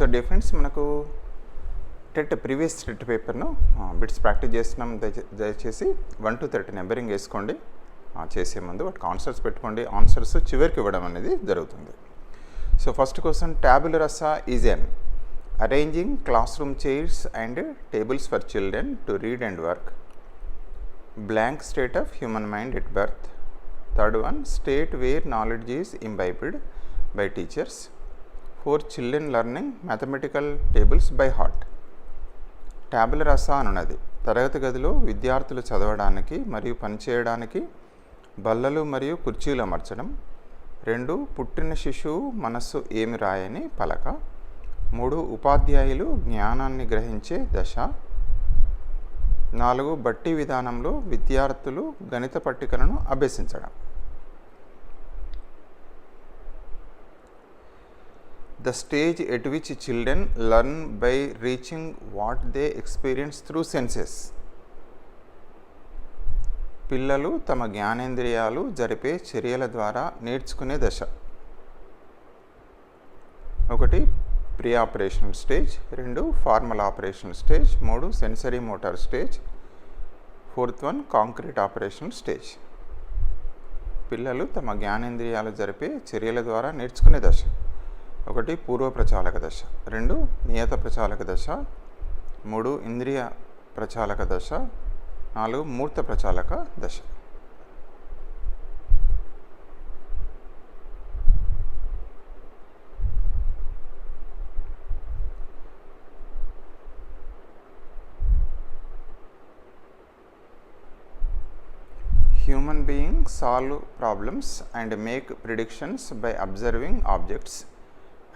So difference మనకు previous TET పేపర్ను bits practice చేస్తున్నాం. దయచేసి 1 to 30 నెంబరింగ్ వేసుకోండి. చేసే ముందు వాటికి ఆన్సర్స్ పెట్టుకోండి. ఆన్సర్స్ చివరికి ఇవ్వడం అనేది జరుగుతుంది. So first question, tabula rasa is an arranging classroom chairs and tables for children to read and work. Blank state of human mind at birth. Third one, state where knowledge is imbibed by teachers. 4 children learning mathematical tables by heart. Tabula rasa అనున్నది తరగతి గదిలో విద్యార్థులు చదవడానికి మరియు పనిచేయడానికి బల్లలు మరియు కుర్చీలు అమర్చడం. 2 పుట్టిన శిశువు మనస్సు ఏమి రాయని పలక. 3 ఉపాధ్యాయులు జ్ఞానాన్ని గ్రహించే దశ. 4 బట్టి విధానంలో విద్యార్థులు గణిత పట్టికలను అభ్యసించడం. The stage at which children learn by reaching what they experience through senses. పిల్లలు తమ జ్ఞానేంద్రియాలు జరిపే చర్యల ద్వారా నేర్చుకునే దశ. 1 pre operational stage, 2 formal operational stage, 3 sensory motor stage, 4th one concrete operational stage. పిల్లలు తమ జ్ఞానేంద్రియాలు జరిపే చర్యల ద్వారా నేర్చుకునే దశ. 1 పూర్వ ప్రచాలక దశ, 2 నియత ప్రచాలక దశ, 3 ఇంద్రియ ప్రచాలక దశ, 4 మూర్త ప్రచాలక దశ. Human beings solve problems and make predictions by observing objects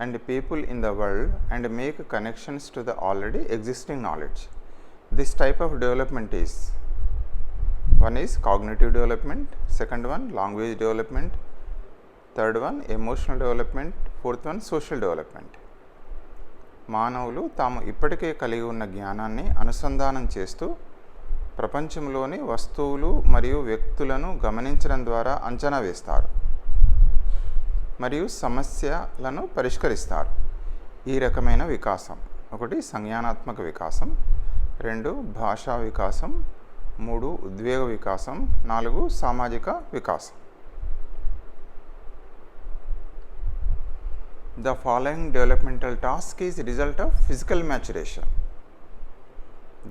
and people in the world and make connections to the already existing knowledge. This type of development is, one is cognitive development, second one language development, third one emotional development, fourth one social development. మానవులు తాము ఇప్పటికే కలిగి ఉన్న జ్ఞానాన్ని అనుసంధానం చేస్తూ ప్రపంచంలోని వస్తువులు మరియు వ్యక్తులను గమనించడం ద్వారా అంచనా వేస్తారు మరియు సమస్యలను పరిష్కరిస్తారు. ఈ రకమైన వికాసం 1 సంజ్ఞానాత్మక వికాసం, 2 భాషా వికాసం, 3 ఉద్వేగ వికాసం, 4 సామాజిక వికాసం. The following developmental task is result of physical maturation.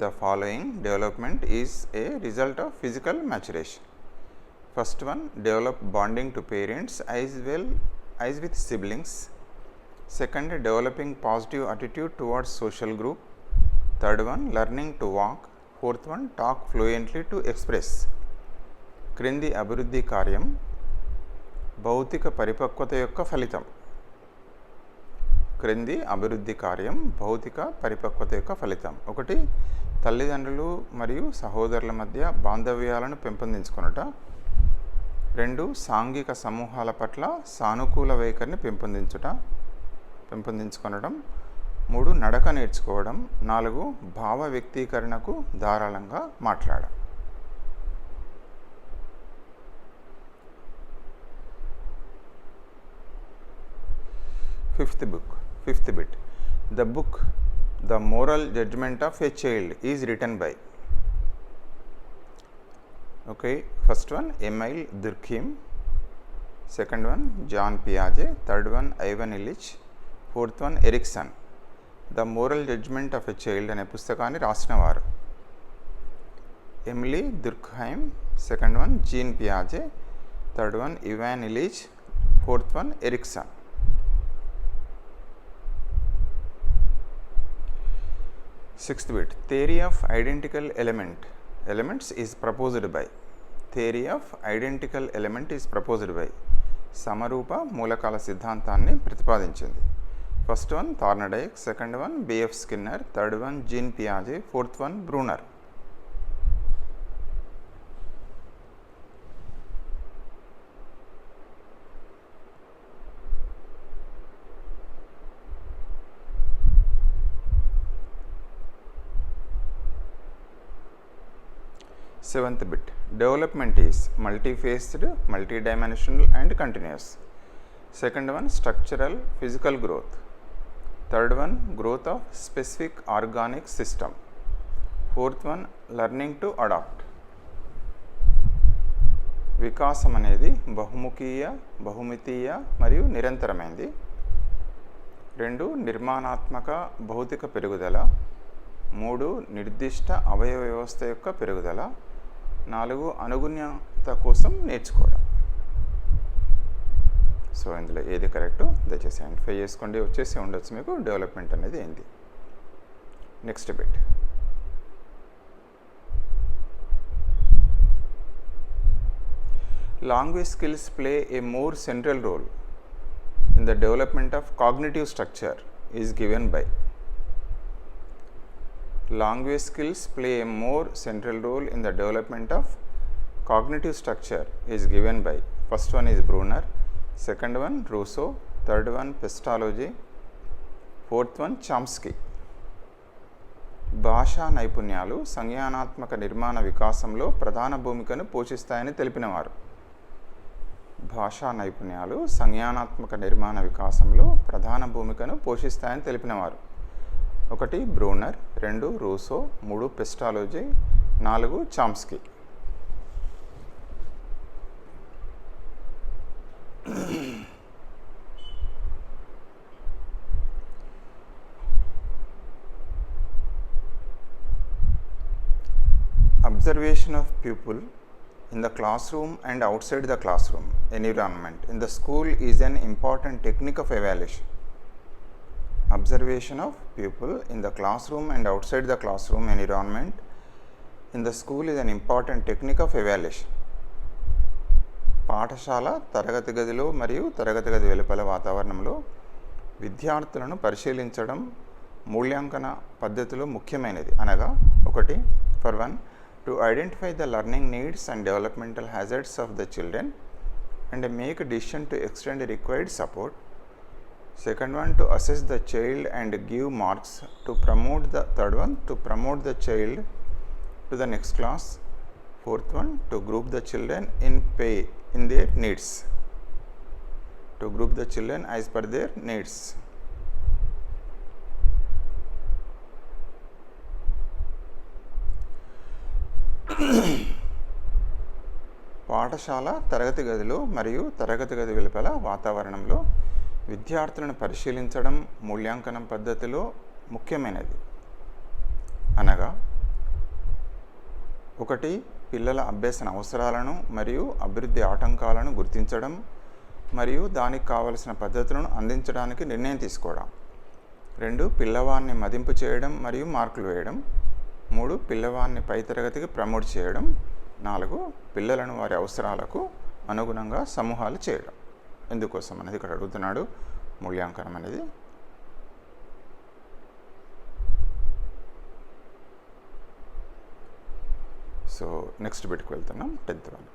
The following development is a result of physical maturation. First one, develop bonding to parents as well as with siblings. Second, developing positive attitude towards social group. Third one, learning to walk. Fourth one, talk fluently to express. క్రింది అభివృద్ధి కార్యం భౌతిక పరిపక్వత యొక్క ఫలితం. క్రింది అభివృద్ధి కార్యం భౌతిక పరిపక్వత యొక్క ఫలితం. 1 తల్లిదండ్రులు మరియు సహోదరుల మధ్య బాంధవ్యాలను పెంపొందించుకొనుట. 2 సాంఘిక సమూహాల పట్ల సానుకూల వైఖరిని పెంపొందించుకొనడం. 3 నడక నేర్చుకోవడం. 4 భావ వ్యక్తీకరణకు ధారాళంగా మాట్లాడడం. Fifth bit. The book The Moral Judgment of a Child is written by. Okay, first one Emil Durkheim, second one John Piaget, third one Ivan Illich, fourth one Erikson. The Moral Judgment of a Child అనే పుస్తకాన్ని రాసిన వారు Emile Durkheim, second one Jean పియాజే, third one Ivan Illich, fourth one Erikson. Sixth bit. Theory of identical elements is proposed by. Theory of identical element is proposed by. సమరూప మూలకాల సిద్ధాంతాన్ని ప్రతిపాదించింది. First one Thorndike, second one BF Skinner, third one Jean పియాజే, fourth one Bruner. Seventh bit. Development is multi-phased, multi-dimensional and continuous. Second one structural physical growth. Third one, growth of specific organic system. Fourth one, learning to adapt. వికాసం అనేది బహుముఖీయ, బహుమితీయ మరియు నిరంతరమైనది. 2 నిర్మాణాత్మక భౌతిక పెరుగుదల. 3 నిర్దిష్ట అవయవ వ్యవస్థ యొక్క పెరుగుదల. 4 అనుగుణ్యత కోసం నేర్చుకోవడం. సో ఇందులో ఏది కరెక్ట్ దయచేసి ఐడెంటిఫై చేసుకోండి. వచ్చేసి ఉండొచ్చు మీకు డెవలప్మెంట్ అనేది ఏంటి. Next bit. Language skills play a more central role in the development of cognitive structure is given by. Language skills play a more central role in the development of cognitive structure is given by. First one is Bruner, second one Rousseau, third one Pestalozzi, fourth one Chomsky. భాషా నైపుణ్యాలు సంజ్ఞానాత్మక నిర్మాణ వికాసంలో ప్రధాన భూమికను పోషిస్తాయని తెలిపినవారు. భాషా నైపుణ్యాలు సంజ్ఞానాత్మక నిర్మాణ వికాసంలో ప్రధాన భూమికను పోషిస్తాయని తెలిపినవారు. 1 Bruner, 2 Russo, 3 పెస్టాలోజీ, 4 Chomsky. Observation of pupil in the classroom and outside the classroom environment in the school is an important technique of evaluation. Observation of pupil in the classroom and outside the classroom environment in the school is an important technique of evaluation. పాఠశాల తరగతి గదిలో మరియు తరగతి గది వెలుపల వాతావరణంలో విద్యార్థులను పరిశీలించడం మూల్యాంకన పద్ధతిలో ముఖ్యమైనది. అనగా 1 for 1 to identify the learning needs and developmental hazards of the children and make a decision to extend required support. Second one, to assess the child and give marks. To promote the third one, to promote the child to the next class. Fourth one, to group the children in their needs. To group the children as per their needs. పాఠశాల తరగతి గదిలో మరియు తరగతి గది వెలుపల వాతావరణంలో విద్యార్థులను పరిశీలించడం మూల్యాంకనం పద్ధతిలో ముఖ్యమైనది. అనగా 1 పిల్లల అభ్యసన అవసరాలను మరియు అభివృద్ధి ఆటంకాలను గుర్తించడం మరియు దానికి కావలసిన పద్ధతులను అందించడానికి నిర్ణయం తీసుకోవడం. 2 పిల్లవాడిని మదింపు చేయడం మరియు మార్కులు వేయడం. 3 పిల్లవాడిని పై తరగతికి ప్రమోట్ చేయడం. 4 పిల్లలను వారి అవసరాలకు అనుగుణంగా సమూహాలు చేయడం. ఎందుకోసం అనేది ఇక్కడ అడుగుతున్నాడు. మూల్యాంకనం అనేది సో నెక్స్ట్ బిట్కి వెళ్తున్నాం. 10th one.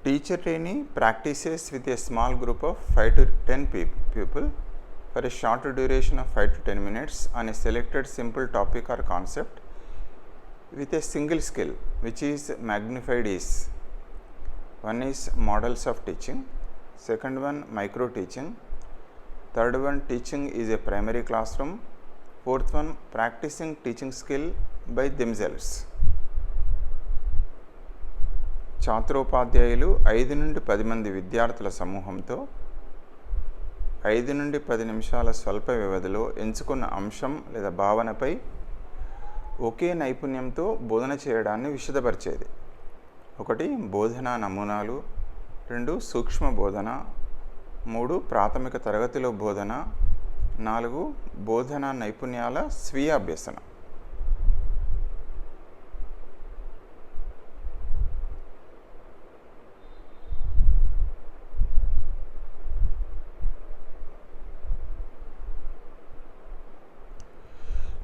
Teacher trainee practices with a small group of 5 to 10 people for a shorter duration of 5 to 10 minutes on a selected simple topic or concept with a single skill which is magnified is. One is models of teaching, second one micro teaching, third one teaching is a primary classroom, fourth one practicing teaching skill by themselves. ఛాత్రోపాధ్యాయులు 5 నుండి 10 మంది విద్యార్థుల సమూహంతో 5 నుండి 10 నిమిషాల స్వల్ప వ్యవధిలో ఎంచుకున్న అంశం లేదా భావనపై ఒకే నైపుణ్యంతో బోధన చేయడాన్ని విశదపరిచేది. 1 బోధనా నమూనాలు, 2 సూక్ష్మ బోధన, 3 ప్రాథమిక తరగతిలో బోధన, 4 బోధనా నైపుణ్యాల స్వీయ అభ్యసన.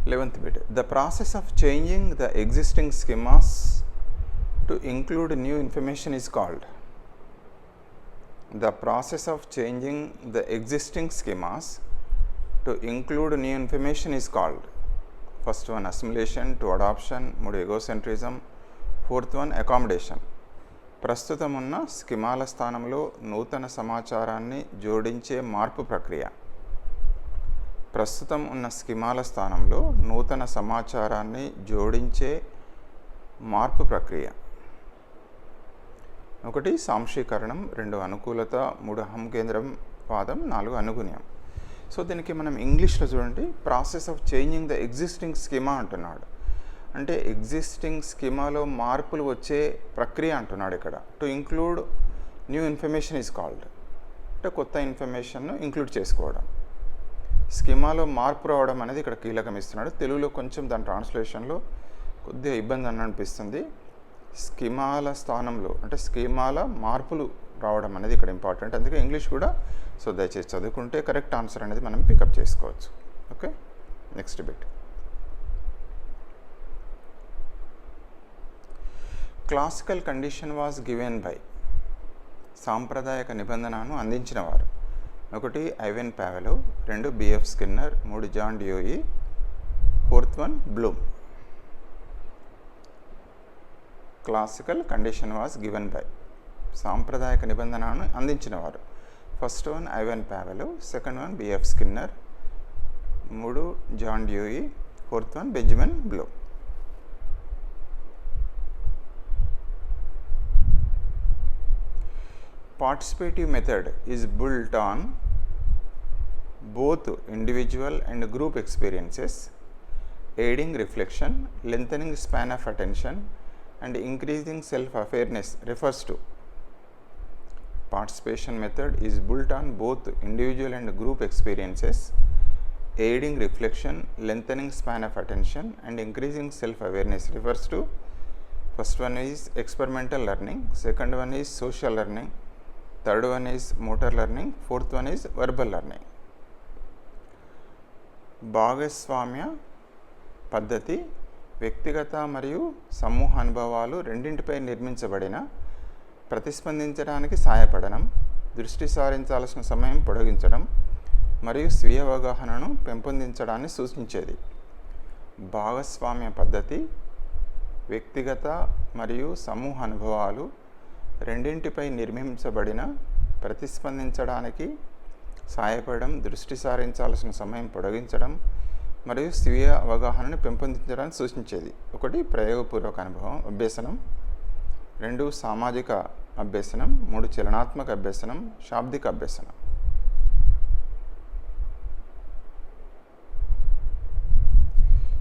Eleventh bit. The process of changing the existing schemas to include new information is called. The process of changing the existing schemas to include new information is called. First one assimilation, 2 adoption, 3 egocentrism, fourth one accommodation. ప్రస్తుతం ఉన్న స్కీమాల స్థానంలో నూతన సమాచారాన్ని జోడించే మార్పు ప్రక్రియ. ప్రస్తుతం ఉన్న స్కీమాల స్థానంలో నూతన సమాచారాన్ని జోడించే మార్పు ప్రక్రియ. 1 సాంశీకరణం, 2 అనుకూలత, 3 అహంకేంద్రం వాదం, 4 అనుగుణ్యం. సో దీనికి మనం ఇంగ్లీష్లో చూడండి, process of changing the existing schema అంటున్నాడు. అంటే ఎగ్జిస్టింగ్ స్కీమాలో మార్పులు వచ్చే ప్రక్రియ అంటున్నాడు ఇక్కడ. To include new information is called. అంటే కొత్త ఇన్ఫర్మేషన్ను ఇంక్లూడ్ చేసుకోవడం. స్కీమాలో మార్పు రావడం అనేది ఇక్కడ కీలకం ఇస్తున్నాడు. తెలుగులో కొంచెం దాని ట్రాన్స్లేషన్లో కొద్దిగా ఇబ్బంది అని అనిపిస్తుంది. స్కీమాల స్థానంలో అంటే స్కీమాల మార్పులు రావడం అనేది ఇక్కడ ఇంపార్టెంట్. అందుకే ఇంగ్లీష్ కూడా సో దయచేసి చదువుకుంటే కరెక్ట్ ఆన్సర్ అనేది మనం పికప్ చేసుకోవచ్చు. Okay, next bit. Classical condition was given by. సాంప్రదాయక నిబంధనను అందించినవారు. 1 Ivan Pavlov, 2 BF Skinner, 3 John Dewey, 4th one Bloom. Classical condition was given by, సాంప్రదాయక నిబంధనను అందించినవారు. First one Ivan Pavlov, second one BF Skinner, 3 John Dewey, 4th one Benjamin Bloom. Participative method is built on both individual and group experiences, aiding reflection, lengthening span of attention, and increasing self-awareness. Refers to participation method is built on both individual and group experiences, aiding reflection, lengthening span of attention, and increasing self-awareness. Refers to first one is experimental learning, second one is social learning, third one is motor learning, fourth one is verbal learning. భాగస్వామ్య పద్ధతి వ్యక్తిగత మరియు సమూహ అనుభవాలు రెండింటిపై నిర్మించబడిన ప్రతిస్పందించడానికి సహాయపడడం, దృష్టి సారించాల్సిన సమయం పొడిగించడం మరియు స్వీయ అవగాహనను పెంపొందించడాన్ని సూచించేది. భాగస్వామ్య పద్ధతి వ్యక్తిగత మరియు సమూహ అనుభవాలు రెండింటిపై నిర్మించబడిన ప్రతిస్పందించడానికి సహాయపడడం, దృష్టి సారించాల్సిన సమయం పొడిగించడం మరియు స్వీయ అవగాహనను పెంపొందించడానికి సూచించేది. 1 ప్రయోగపూర్వక అనుభవం అభ్యసనం, 2 సామాజిక అభ్యసనం, 3 చలనాత్మక అభ్యసనం, శాబ్దిక అభ్యసనం.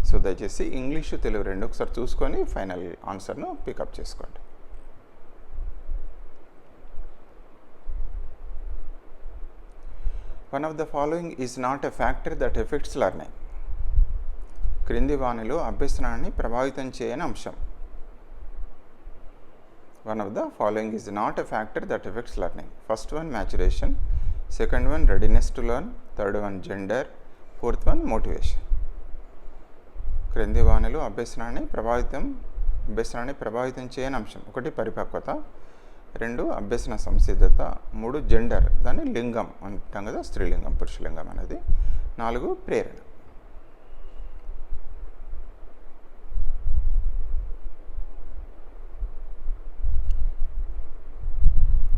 సో దయచేసి ఇంగ్లీషు తెలుగు రెండు ఒకసారి చూసుకొని ఫైనల్ ఆన్సర్ను పికప్ చేసుకోండి. One of the following is not a factor that affects learning. క్రింది వానిలో అభ్యసనాన్ని ప్రభావితం చేయని అంశం. One of the following is not a factor that affects learning. First one maturation, second one readiness to learn, third one gender, fourth one motivation. క్రింది వానిలో అభ్యసనాన్ని ప్రభావితం చేయని అంశం. 1 పరిపక్వత, 2 అభ్యసన సంసిద్ధత, 3 జెండర్, దాన్ని లింగం అంటాం కదా, స్త్రీలింగం పురుషలింగం అనేది, 4 ప్రేరణ.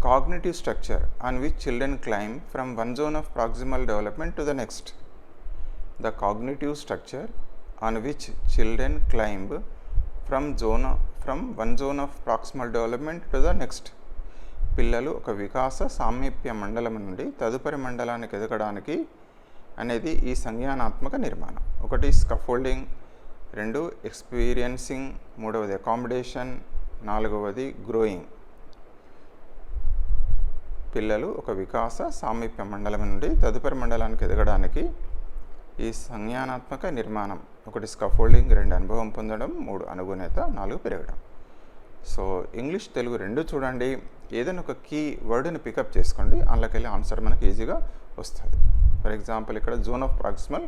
Cognitive structure on which children climb from one zone of proximal development to the next. The cognitive structure on which children climb from one zone of proximal development to the next. పిల్లలు ఒక వికాస సామీప్య మండలం నుండి తదుపరి మండలానికి ఎదగడానికి అనేది ఈ సంజ్ఞానాత్మక నిర్మాణం. 1 స్కఫోల్డింగ్, 2 ఎక్స్పీరియన్సింగ్, 3వది అకామిడేషన్, 4వది గ్రోయింగ్. పిల్లలు ఒక వికాస సామీప్య మండలం నుండి తదుపరి మండలానికి ఎదగడానికి ఈ సంజ్ఞానాత్మక నిర్మాణం. 1 స్కఫోల్డింగ్, 2 అనుభవం పొందడం, 3 అనుగుణ్యత, 4 పెరగడం. సో ఇంగ్లీష్ తెలుగు రెండు చూడండి, ఏదైనా ఒక కీ వర్డ్ని పికప్ చేసుకోండి, అందులోకెళ్ళి ఆన్సర్ మనకి ఈజీగా వస్తుంది. ఫర్ ఎగ్జాంపుల్ ఇక్కడ జోన్ ఆఫ్ ప్రాక్సిమల్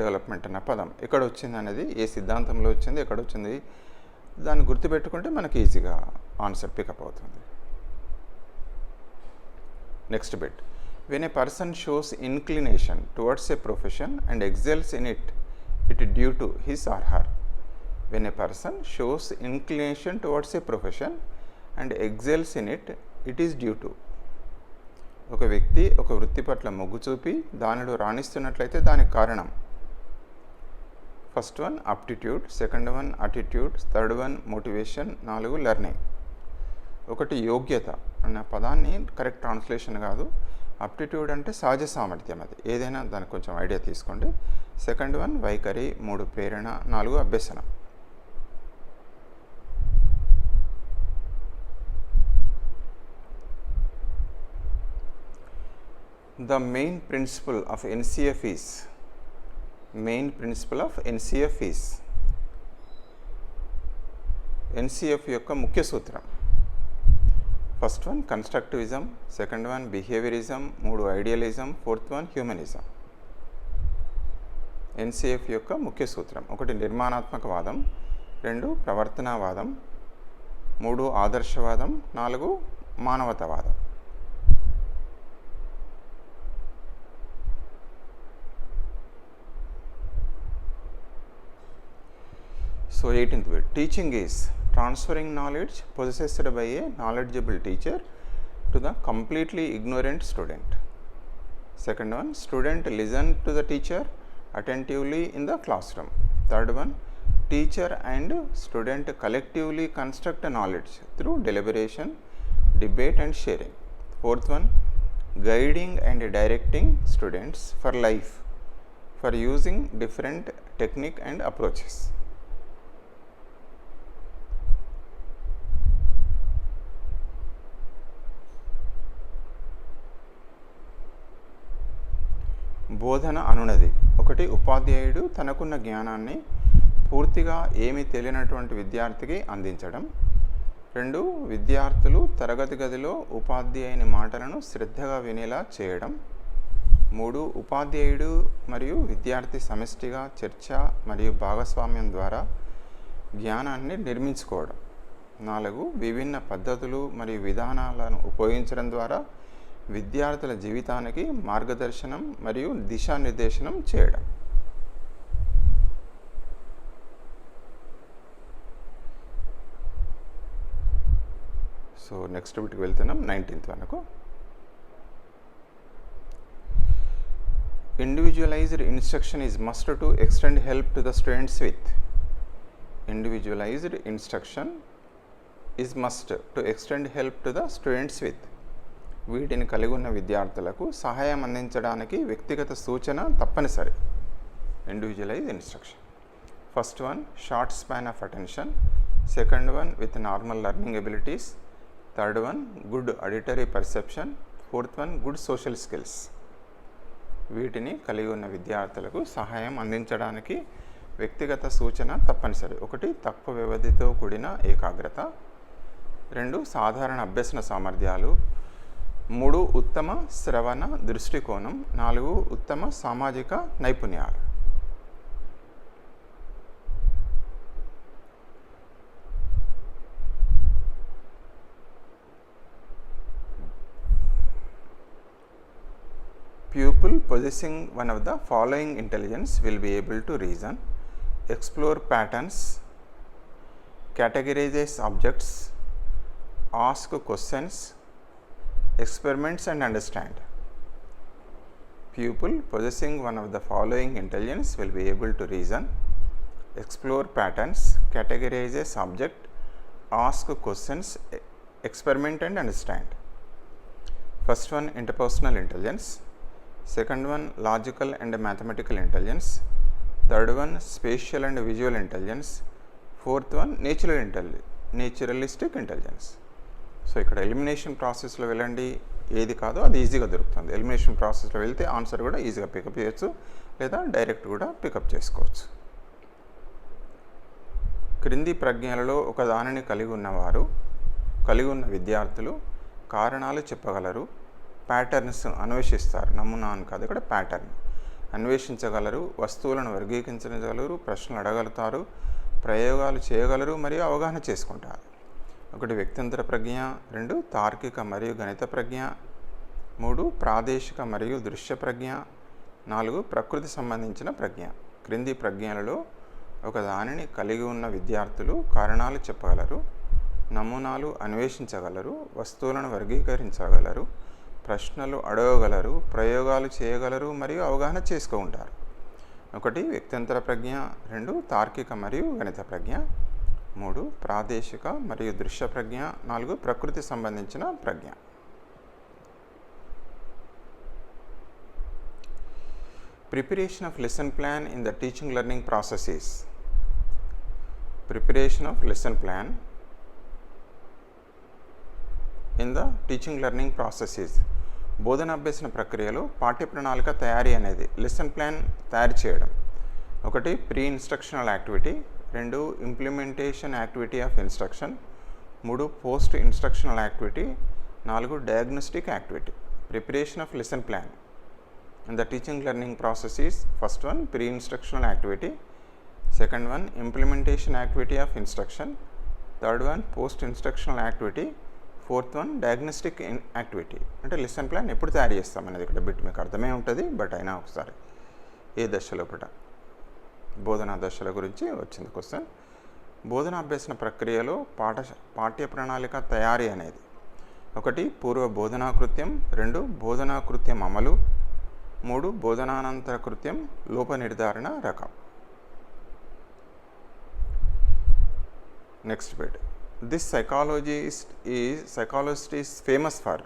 డెవలప్మెంట్ అన్న పదం ఎక్కడ వచ్చింది అనేది, ఏ సిద్ధాంతంలో వచ్చింది, ఎక్కడ వచ్చింది, దాన్ని గుర్తుపెట్టుకుంటే మనకి ఈజీగా ఆన్సర్ పికప్ అవుతుంది. Next bit. When a person shows inclination towards a profession and excels in it, it is due to his or her. When a person shows inclination towards a profession and excels in it, it is due to. ఒక వ్యక్తి ఒక వృత్తి పట్ల మొగ్గు చూపి దానిలో రాణిస్తున్నట్లయితే దానికి కారణం. First one aptitude, second one attitude, third one motivation, 4 learning. ఒకటి యోగ్యత అన్న పదాన్ని కరెక్ట్ ట్రాన్స్లేషన్ కాదు. అప్టిట్యూడ్ అంటే సహజ సామర్థ్యం, అది ఏదైనా దానికి కొంచెం ఐడియా తీసుకోండి. సెకండ్ వన్ వైఖరి, 3 ప్రేరణ, 4 అభ్యసనం. The main principle of NCF is NCF యొక్క ముఖ్య సూత్రం. First one constructivism, second one behaviourism, 3 idealism, fourth one humanism. NCF యొక్క ముఖ్య సూత్రం: 1 నిర్మాణాత్మకవాదం, 2 ప్రవర్తనావాదం, 3 ఆదర్శవాదం, 4 మానవతావాదం. So 18th bit, teaching is transferring knowledge possessed by a knowledgeable teacher to the completely ignorant student. Second one, student listen to the teacher attentively in the classroom. Third one, teacher and student collectively construct knowledge through deliberation, debate and sharing. Fourth one, guiding and directing students for life for using different technique and approaches. బోధన అనునది: 1 ఉపాధ్యాయుడు తనకున్న జ్ఞానాన్ని పూర్తిగా ఏమీ తెలియనటువంటి విద్యార్థికి అందించడం. 2 విద్యార్థులు తరగతి గదిలో ఉపాధ్యాయుని మాటలను శ్రద్ధగా వినేలా చేయడం. 3 ఉపాధ్యాయుడు మరియు విద్యార్థి సమిష్టిగా చర్చ మరియు భాగస్వామ్యం ద్వారా జ్ఞానాన్ని నిర్మించుకోవడం. 4 విభిన్న పద్ధతులు మరియు విధానాలను ఉపయోగించడం ద్వారా విద్యార్థుల జీవితానికి మార్గదర్శనం మరియు దిశానిర్దేశనం చేయడం. సో నెక్స్ట్ వీటికి వెళ్తున్నాం 19th వరకు. Individualized instruction is must to extend help to the students with. Individualized instruction is must to extend help to the students with. వీటిని కలిగి ఉన్న విద్యార్థులకు సహాయం అందించడానికి వ్యక్తిగత సూచన తప్పనిసరి. Individualise instruction. First one short span of attention, second one with normal learning abilities, third one good auditory perception, fourth one good social skills. వీటిని కలిగి ఉన్న విద్యార్థులకు సహాయం అందించడానికి వ్యక్తిగత సూచన తప్పనిసరి. 1 తక్కువ వ్యవధితో కూడిన ఏకాగ్రత, 2 సాధారణ అభ్యసన సామర్థ్యాలు, 3 ఉత్తమ శ్రవణ దృష్టికోణం, 4 ఉత్తమ సామాజిక నైపుణ్యాలు. Pupil possessing one of the following intelligence will be able to reason, explore patterns, categorize objects, ask questions, experiments and understand. Pupil possessing one of the following intelligence will be able to reason, explore patterns, categorize subject, ask questions, experiment and understand. First one interpersonal intelligence, second one logical and mathematical intelligence, third one spatial and visual intelligence, fourth one naturalistic intelligence. So ఇక్కడ elimination ప్రాసెస్లో వెళ్ళండి, ఏది కాదో అది ఈజీగా దొరుకుతుంది. Elimination ప్రాసెస్లో వెళ్తే ఆన్సర్ కూడా ఈజీగా పికప్ చేయొచ్చు, లేదా డైరెక్ట్ కూడా పికప్ చేసుకోవచ్చు. క్రింది ప్రజ్ఞలలో ఒక దానిని కలిగి ఉన్న విద్యార్థులు కారణాలు చెప్పగలరు, ప్యాటర్న్స్ అన్వేషిస్తారు. నమూనా అని కాదు, ఇక్కడ ప్యాటర్న్ అన్వేషించగలరు, వస్తువులను వర్గీకరించగలరు, ప్రశ్నలు అడగలుగుతారు, ప్రయోగాలు చేయగలరు మరియు అవగాహన చేసుకుంటారు. 1 వ్యక్తింతర ప్రజ్ఞ, 2 తార్కిక మరియు గణిత ప్రజ్ఞ, 3 ప్రాదేశిక మరియు దృశ్య ప్రజ్ఞ, 4 ప్రకృతి సంబంధించిన ప్రజ్ఞ. క్రింది ప్రజ్ఞలలో ఒక దానిని కలిగి ఉన్న విద్యార్థులు కారణాలు చెప్పగలరు, నమూనాలు అన్వేషించగలరు, వస్తువులను వర్గీకరించగలరు, ప్రశ్నలు అడగగలరు, ప్రయోగాలు చేయగలరు మరియు అవగాహన చేసుకుంటారు. 1 వ్యక్తంతర ప్రజ్ఞ, 2 తార్కిక మరియు గణిత ప్రజ్ఞ, 3 ప్రాదేశిక మరియు దృశ్య ప్రజ్ఞ, 4 ప్రకృతి సంబంధించిన ప్రజ్ఞ. Preparation of lesson plan in the teaching learning processes. Preparation of lesson plan in the teaching learning processes. బోధన అభ్యసన ప్రక్రియలో పాఠ్య ప్రణాళిక తయారీ అనేది లెసన్ ప్లాన్ తయారు చేయడం. 1 pre instructional activity, 2 implementation activity of instruction, 3 post instructional activity, 4 diagnostic activity. Preparation of lesson plan in the teaching learning process is: first one pre instructional activity, second one implementation activity of instruction, third one post instructional activity, fourth one diagnostic activity. అంటే lesson plan ఎప్పుడు తయారు చేస్తాం అనేది ఇక్కడ bit మీకు అర్థమే ఉంటుంది, but అయినా ఒకసారి ఏ దశలో బోధనా దశల గురించి వచ్చింది క్వశ్చన్. బోధనా అభ్యసన ప్రక్రియలో పాఠ్య ప్రణాళిక తయారీ అనేది 1 పూర్వ బోధనా కృత్యం, 2 బోధనా కృత్యం అమలు, 3 బోధనానంతర కృత్యం లోప నిర్ధారణ రకం. Next bit. This psychologist is famous for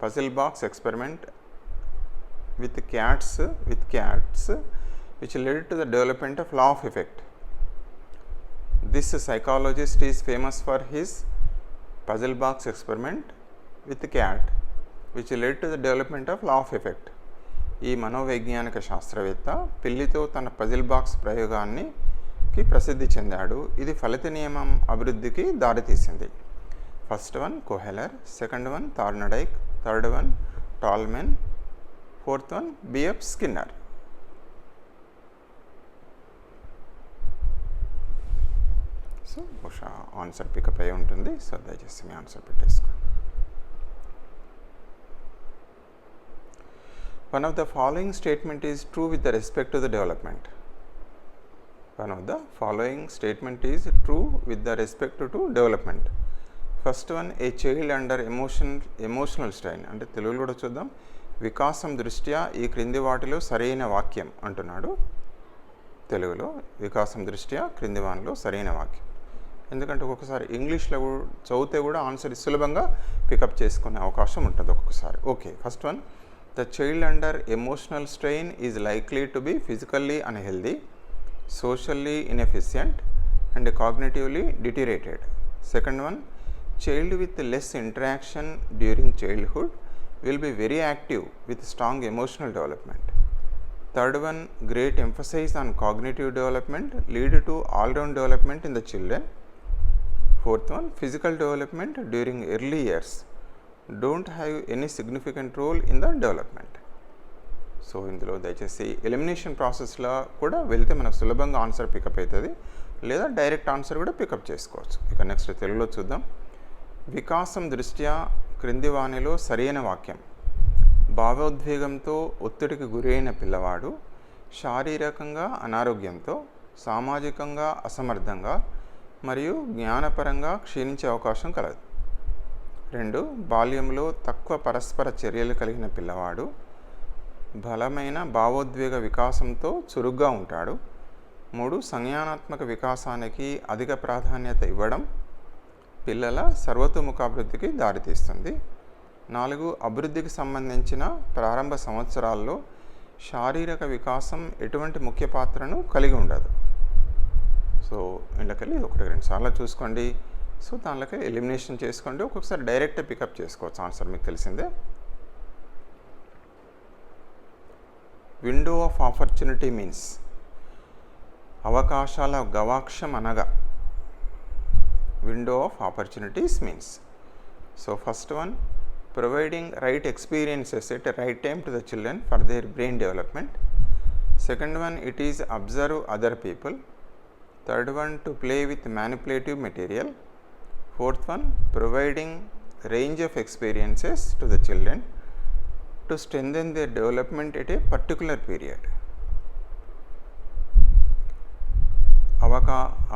puzzle box experiment with cats which led to the development of law of effect. This psychologist is famous for his puzzle box experiment with cat which led to the development of law of effect. ఈ మనోవైజ్ఞానిక శాస్త్రవేత్త పిల్లితో తన puzzle box ప్రయోగానికి ప్రసిద్ధి చెందాడు. ఇది ఫలిత నియమం అభివృద్ధికి దారితీసింది. First one Kohler, second one Thorndike, third one Tolman, fourth one BF Skinner. So బహుశా ఆన్సర్ పికప్ అయి ఉంటుంది. సో దయచేసి మీ ఆన్సర్ పెట్టేసుకోండి. One of the following statement is true with the respect to the development. One of the following statement is true with the respect to development. First one, a child under emotional strain. అంటే తెలుగులో కూడా చూద్దాం. వికాసం దృష్ట్యా ఈ క్రింది వాటిలో సరైన వాక్యం అంటున్నాడు. తెలుగులో వికాసం దృష్ట్యా క్రింది వాటిలో సరైన వాక్యం. ఎందుకంటే ఒక్కొక్కసారి ఇంగ్లీష్లో చదివితే కూడా ఆన్సర్ సులభంగా పికప్ చేసుకునే అవకాశం ఉంటుంది ఒక్కొక్కసారి. Okay, first one, the child under emotional strain is likely to be physically unhealthy, socially inefficient and cognitively deteriorated. Second one, child with less interaction during childhood will be very active with strong emotional development. Third one, great emphasis on cognitive development lead to all-round development in the children. Fourth one, physical development during early years don't have any significant role in the development. So ఇందులో దయచేసి elimination ప్రాసెస్లో కూడా వెళ్తే మనకు సులభంగా answer pickup అవుతుంది, లేదా direct answer కూడా పికప్ చేసుకోవచ్చు. ఇక నెక్స్ట్ తెలుగులో చూద్దాం. వికాసం దృష్ట్యా క్రింది వాణిలో సరైన వాక్యం: భావోద్వేగంతో ఒత్తిడికి గురైన పిల్లవాడు శారీరకంగా అనారోగ్యంతో, సామాజికంగా అసమర్థంగా మరియు జ్ఞానపరంగా క్షీణించే అవకాశం కలదు. 2 బాల్యంలో తక్కువ పరస్పర చర్యలు కలిగిన పిల్లవాడు బలమైన భావోద్వేగ వికాసంతో చురుగ్గా ఉంటాడు. 3 సంజ్ఞానాత్మక వికాసానికి అధిక ప్రాధాన్యత ఇవ్వడం పిల్లల సర్వతోముఖాభివృద్ధికి దారితీస్తుంది. 4 అభివృద్ధికి సంబంధించిన ప్రారంభ సంవత్సరాల్లో శారీరక వికాసం ఎటువంటి ముఖ్య పాత్రను కలిగి ఉండదు. సో ఇందులోకెళ్ళి 1-2 సార్లు చూసుకోండి. సో దానిలోకి ఎలిమినేషన్ చేసుకోండి. ఒక్కొక్కసారి డైరెక్ట్ పికప్ చేసుకోవచ్చు ఆన్సర్, మీకు తెలిసిందే. విండో ఆఫ్ ఆపర్చునిటీ మీన్స్ అవకాశాల గవాక్షం అనగా window of opportunities means. So first one, providing right experiences at right time to the children for their brain development. Second one, it is observe other people. Third one, to play with manipulative material. Fourth one, providing range of experiences to the children to strengthen their development at a particular period.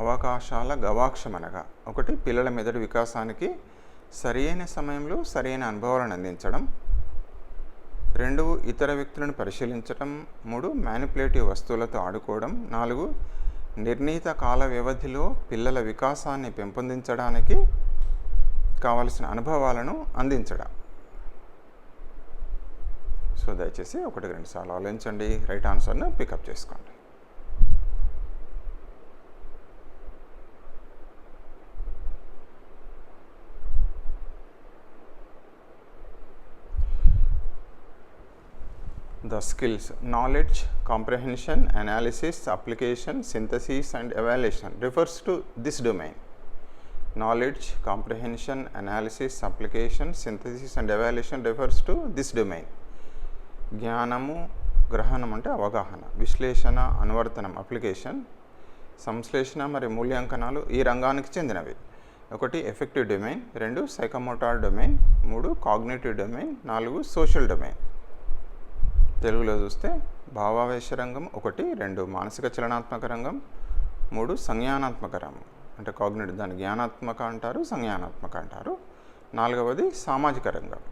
అవకాశాల గవాక్షమనగా ఒకటి పిల్లల మెదడు వికాసానికి సరైన సమయంలో సరైన అనుభవాలను అందించడం, 2 ఇతర వ్యక్తులను పరిశీలించడం, 3 మ్యానిపులేటివ్ వస్తువులతో ఆడుకోవడం, 4 నిర్ణీత కాల వ్యవధిలో పిల్లల వికాసాన్ని పెంపొందించడానికి కావలసిన అనుభవాలను అందించడం. సో దయచేసి 1-2 సార్లు ఆలోచించండి, రైట్ ఆన్సర్ను పికప్ చేసుకోండి. The skills knowledge, comprehension, analysis, application, synthesis and evaluation refers to this domain. Knowledge, comprehension, analysis, application, synthesis and evaluation refers to this domain. జ్ఞానము, గ్రహణం అంటే అవగాహన, విశ్లేషణ, అనువర్తనం అప్లికేషన్, సంశ్లేషణ మరియు మూల్యాంకనాలు ఈ రంగానికి చెందినవి. 1 effective domain, 2 psychomotor domain, 3 cognitive domain, 4 social domain. తెలుగులో చూస్తే భావావేశ రంగం 1, 2 మానసిక చలనాత్మక రంగం, 3 సంజ్ఞానాత్మక రంగం అంటే కాగ్నిటివ్, దాన్ని జ్ఞానాత్మక అంటారు, సంజ్ఞానాత్మక అంటారు, 4వది సామాజిక రంగం.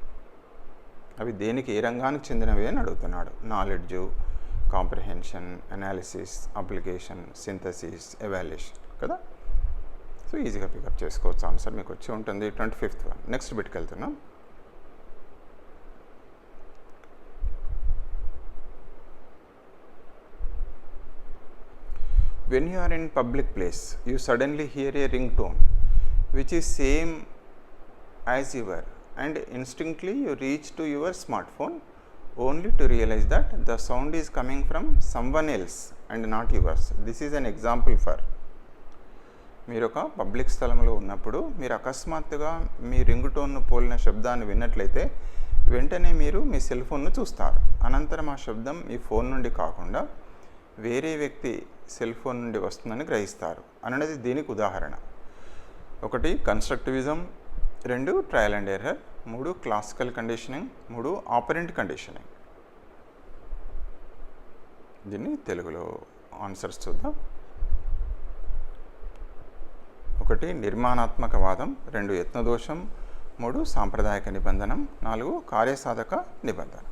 అవి దేనికి ఏ రంగానికి చెందినవి అని అడుగుతున్నాడు. Knowledge, comprehension, analysis, application, synthesis, evaluation కదా. సో ఈజీగా పికప్ చేసుకోవచ్చు, ఆన్సర్ మీకు వచ్చి ఉంటుంది. 25th one. నెక్స్ట్ బిట్కి వెళ్తున్నాం. When you are in public place, you suddenly hear a ringtone which is same as your, and instinctively you reach to your smartphone only to realize that the sound is coming from someone else and not yours. This is an example for. మీరు ఒక public స్థలంలో ఉన్నప్పుడు మీరు అకస్మాత్తుగా మీ ring టోన్ను పోలిన శబ్దాన్ని విన్నట్లయితే వెంటనే మీరు మీ సెల్ ఫోన్ను చూస్తారు. అనంతరం ఆ శబ్దం మీ ఫోన్ నుండి కాకుండా వేరే వ్యక్తి సెల్ ఫోన్ నుండి వస్తుందని గ్రహిస్తారు అనేది దీనికి ఉదాహరణ. 1 constructivism, 2 trial and error, 3 classical conditioning, 3 operant conditioning. దీన్ని తెలుగులో ఆన్సర్స్ చూద్దాం. 1 నిర్మాణాత్మక వాదం, 2 యత్నదోషం, 3 సాంప్రదాయక నిబంధనం, 4 కార్యసాధక నిబంధన.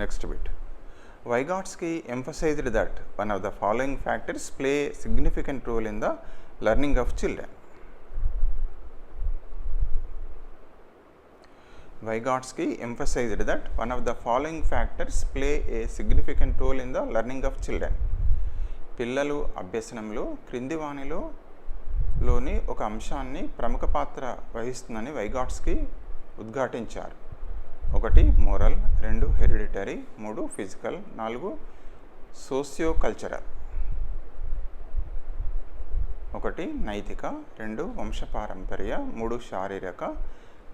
Next bit. Vygotsky emphasized that one of the following factors play a significant role in the learning of children. Vygotsky emphasized that one of the following factors play a significant role in the learning of children. పిల్లలు అభ్యసనంలో క్రింది వానిలోని ఒక అంశాన్ని ప్రముఖ పాత్ర వహిస్తుందని వైగాట్స్కీ ఉద్ఘాటించారు. 1 moral, 2 hereditary, 3 physical, 4 socio cultural. 1 నైతిక, 2 వంశపారంపర్య, 3 శారీరక,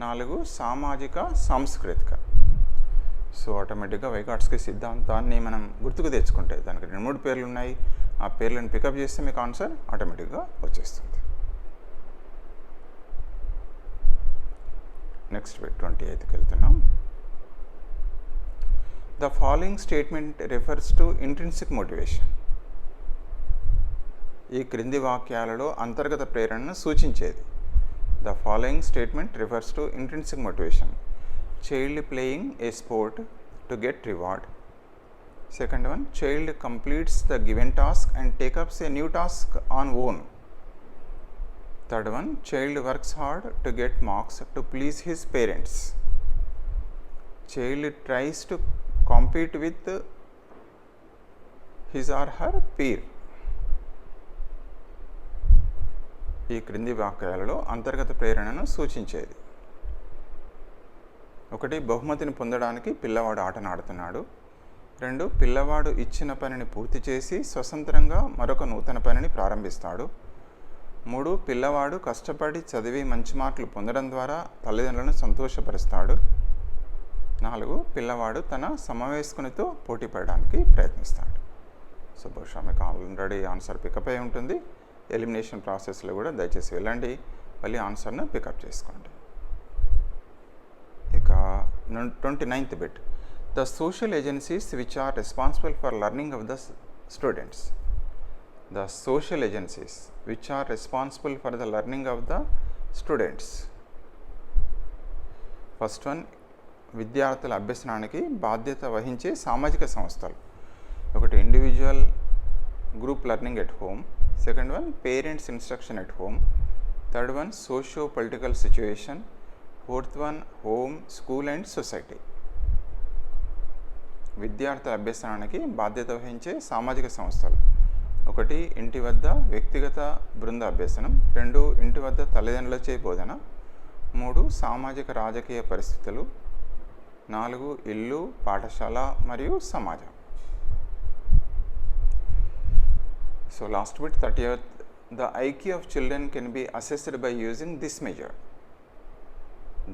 4 సామాజిక సాంస్కృతిక. సో ఆటోమేటిక్గా వైగాట్స్కీ సిద్ధాంతాన్ని మనం గుర్తుకు తెచ్చుకుంటే దానికి 2-3 పేర్లు ఉన్నాయి. ఆ పేర్లను పికప్ చేస్తే మీకు ఆన్సర్ ఆటోమేటిక్గా వచ్చేస్తుంది. నెక్స్ట్ 28కి వెళ్తున్నాం. The following statement refers to intrinsic motivation. ఈ క్రింది వాక్యాలలో అంతర్గత ప్రేరణను సూచించేది. The following statement refers to intrinsic motivation. Child playing a sport to get reward. Second one, child completes the given task and takes up a new task on own. Third one, child works hard to get marks to please his parents. Child tries to compete with his or her peer. ఈ క్రింది వాక్యాలలో అంతర్గత ప్రేరణను సూచించేది. 1 బహుమతిని పొందడానికి పిల్లవాడు ఆటనాడుతున్నాడు. 2 పిల్లవాడు ఇచ్చిన పనిని పూర్తి చేసి స్వతంత్రంగా మరొక నూతన పనిని ప్రారంభిస్తాడు. 3 పిల్లవాడు కష్టపడి చదివి మంచి మార్కులు పొందడం ద్వారా తల్లిదండ్రులను సంతోషపరుస్తాడు. 4 పిల్లవాడు తన సమవయస్కునితో పోటీ పడడానికి ప్రయత్నిస్తాడు. సో బహుశా మీకు ఆల్రెడీ ఆన్సర్ పికప్ అయి ఉంటుంది. ఎలిమినేషన్ ప్రాసెస్లో కూడా దయచేసి వెళ్ళండి, మళ్ళీ ఆన్సర్ను పికప్ చేసుకోండి. ఇక 29th bit. The social agencies which are responsible for learning of the students. The social agencies which are responsible for the learning of the students. First one, విద్యార్థుల అభ్యసనానికి బాధ్యత వహించే సామాజిక సంస్థలు. ఒకటి individual group learning at home, second one parents instruction at home, third one socio political situation, fourth one home, school and society. విద్యార్థుల అభ్యసనానికి బాధ్యత వహించే సామాజిక సంస్థలు. ఒకటి ఇంటి వద్ద వ్యక్తిగత బృంద అభ్యసనం, రెండు ఇంటి వద్ద తల్లిదండ్రులచే బోధన, మూడు సామాజిక రాజకీయ పరిస్థితులు, నాలుగు ఇల్లు, పాఠశాల మరియు సమాజం. So last bit 30th, the IQ of children can be assessed by using this measure.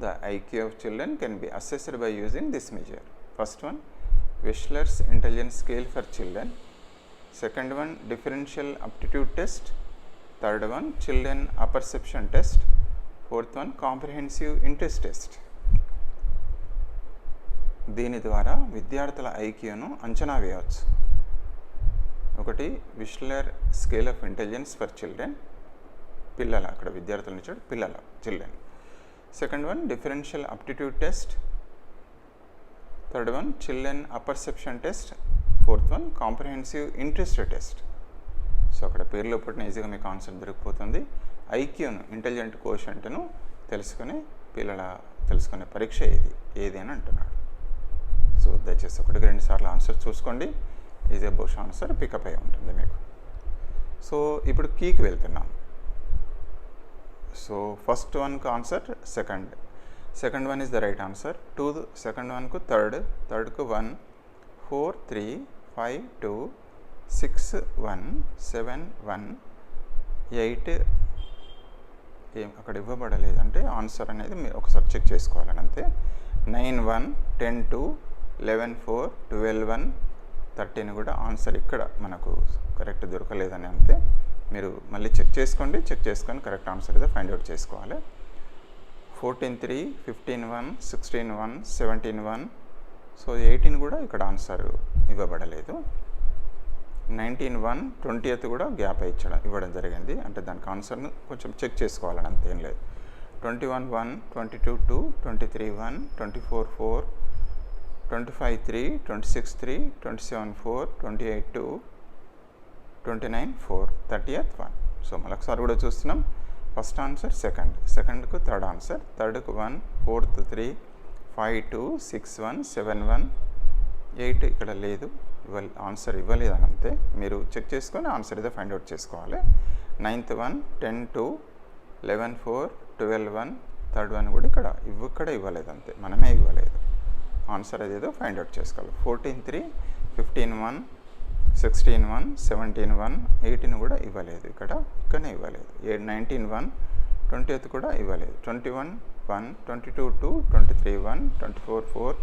The IQ of children can be assessed by using this measure. First one, Wechsler's intelligence scale for children. Second one, differential aptitude test. Third one, children apperception test. Fourth one, comprehensive interest test. దీని ద్వారా విద్యార్థుల ఐక్యూను అంచనా వేయవచ్చు. ఒకటి Wechsler scale of intelligence for children, పిల్లల, అక్కడ విద్యార్థుల నుంచి పిల్లల, children. Second one differential aptitude test. Third one children apperception test. Fourth one comprehensive interest test. So అక్కడ పేర్లో పుట్టిన ఈజీగా మీకు ఆన్సర్ దొరికిపోతుంది. ఐక్యూను, ఇంటెలిజెంట్ కోషంట్ను తెలుసుకునే పరీక్ష ఏది అని అంటున్నాడు. సో దయచేసి ఒకటికి 2 సార్లు ఆన్సర్ చూసుకోండి. ఈజీగా బహుశా ఆన్సర్ పికప్ అయి ఉంటుంది మీకు. సో ఇప్పుడు కీకి వెళ్తున్నాం. సో ఫస్ట్ వన్కు answer second one is the right answer. Second వన్కు థర్డ్కు 1, 4, 3, 5, 2, 6, 1, 7, 1, 8 ఏం అక్కడ ఇవ్వబడలేదు అంటే ఆన్సర్ అనేది మీరు ఒకసారి చెక్ చేసుకోవాలని అంతే. 9, 1, 10, 2, 11, 4, 12, 1, 13 కూడా ఆన్సర్ ఇక్కడ మనకు కరెక్ట్ దొరకలేదని అంతే. మీరు మళ్ళీ చెక్ చేసుకొని కరెక్ట్ ఆన్సర్ ఏదో ఫైండ్ అవుట్ చేసుకోవాలి. 14, 3, 15, 1, 16, 1, 17, 1. సో 18 కూడా ఇక్కడ ఆన్సర్ ఇవ్వబడలేదు. 19, 1, 20th కూడా గ్యాప్ ఇవ్వడం జరిగింది. అంటే దానికి ఆన్సర్ను కొంచెం చెక్ చేసుకోవాలని అంతేం లేదు. 21, 1, 22, 2, 23, 1, 24, 4, 25, 3, 26, 3, 27, 4, 28, 2, 29, 4, 30th 1. సో మరొకసారి కూడా చూస్తున్నాం. ఫస్ట్ ఆన్సర్ సెకండ్కు థర్డ్ ఆన్సర్, థర్డ్కు 1, ఫోర్త్ 3, 5, 2, 6, 1, 7, 1, 8 ఇక్కడ లేదు, ఆన్సర్ ఇవ్వలేదని అంతే. మీరు చెక్ చేసుకొని ఆన్సర్ ఏదో ఫైండ్ అవుట్ చేసుకోవాలి. 9th 1, 10, 2, 11, 4, 12, 1, థర్డ్ 1 కూడా ఇక్కడ ఇవ్వలేదు అంతే, మనమే ఇవ్వలేదు. ఆన్సర్ అదేదో ఫైండ్ అవుట్ చేసుకోవాలి. 14, 3, 15, 1, 16, 1, 17, 1, 18 కూడా ఇవ్వలేదు, ఇక్కడనే ఇవ్వలేదు. 19, 1, 20th కూడా ఇవ్వలేదు. 21, 1, 22, 2, 23, 1, 24, 4,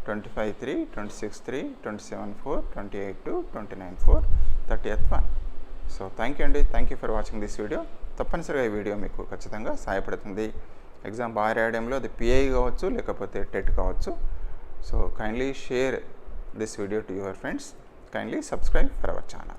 25, 3, 26, 3, 27, 4, 28, 2, 29, 4, 30th 1. So thank you for watching this video. తప్పనిసరిగా ఈ వీడియో మీకు ఖచ్చితంగా సహాయపడుతుంది. ఎగ్జామ్ బాగా రాయడంలో అది పిఐ కావచ్చు లేకపోతే టెట్ కావచ్చు. So kindly share this video to your friends. Kindly subscribe for our channel.